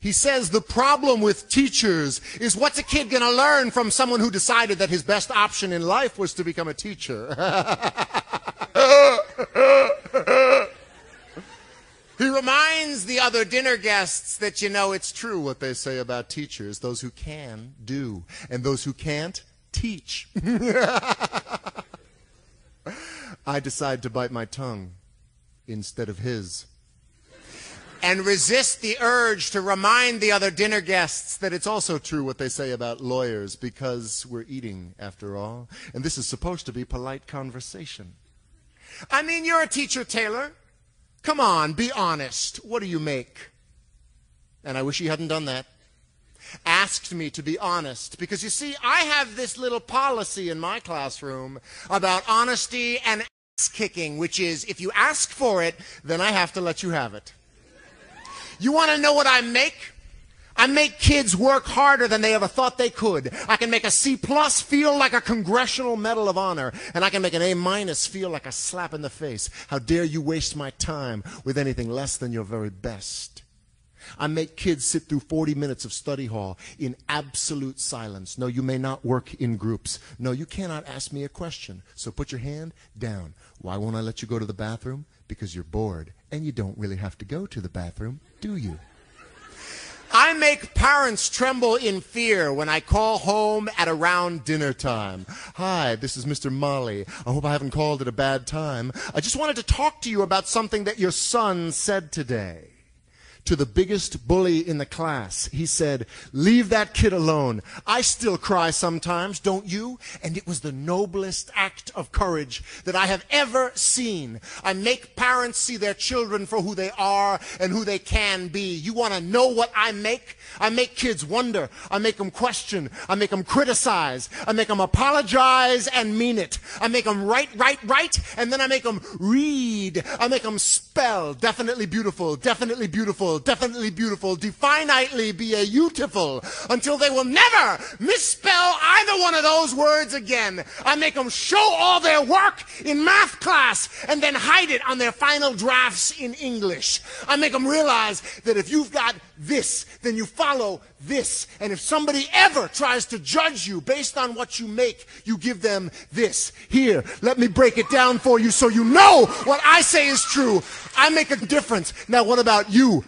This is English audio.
He says the problem with teachers is what's a kid going to learn from someone who decided that his best option in life was to become a teacher? He reminds the other dinner guests that, you know, it's true what they say about teachers. Those who can, do. And those who can't, teach. I decide to bite my tongue instead of his. And resist the urge to remind the other dinner guests that it's also true what they say about lawyers, because we're eating, after all. And this is supposed to be polite conversation. I mean, you're a teacher, Taylor. Come on, be honest. What do you make? And I wish he hadn't done that. Asked me to be honest. Because you see, I have this little policy in my classroom about honesty and ass kicking, which is, if you ask for it, then I have to let you have it. You want to know what I make? I make kids work harder than they ever thought they could. I can make a C+ feel like a Congressional Medal of Honor, and I can make an A- feel like a slap in the face. How dare you waste my time with anything less than your very best? I make kids sit through 40 minutes of study hall in absolute silence. No, you may not work in groups. No, you cannot ask me a question. So put your hand down. Why won't I let you go to the bathroom? Because you're bored, and you don't really have to go to the bathroom, do you? I make parents tremble in fear when I call home at around dinner time. Hi, this is Mr. Molly. I hope I haven't called at a bad time. I just wanted to talk to you about something that your son said today. To the biggest bully in the class, he said, "Leave that kid alone. I still cry sometimes, don't you?" And it was the noblest act of courage that I have ever seen. I make parents see their children for who they are and who they can be. You want to know what I make? I make kids wonder. I make them question. I make them criticize. I make them apologize and mean it. I make them write, and then I make them read. I make them spell. Definitely beautiful, definitely beautiful, definitely beautiful, definitely beautiful, until they will never misspell either one of those words again. I make them show all their work in math class and then hide it on their final drafts in English. I make them realize that if you've got this, then you follow this. And if somebody ever tries to judge you based on what you make, you give them this. Here, let me break it down for you so you know what I say is true. I make a difference. Now, what about you,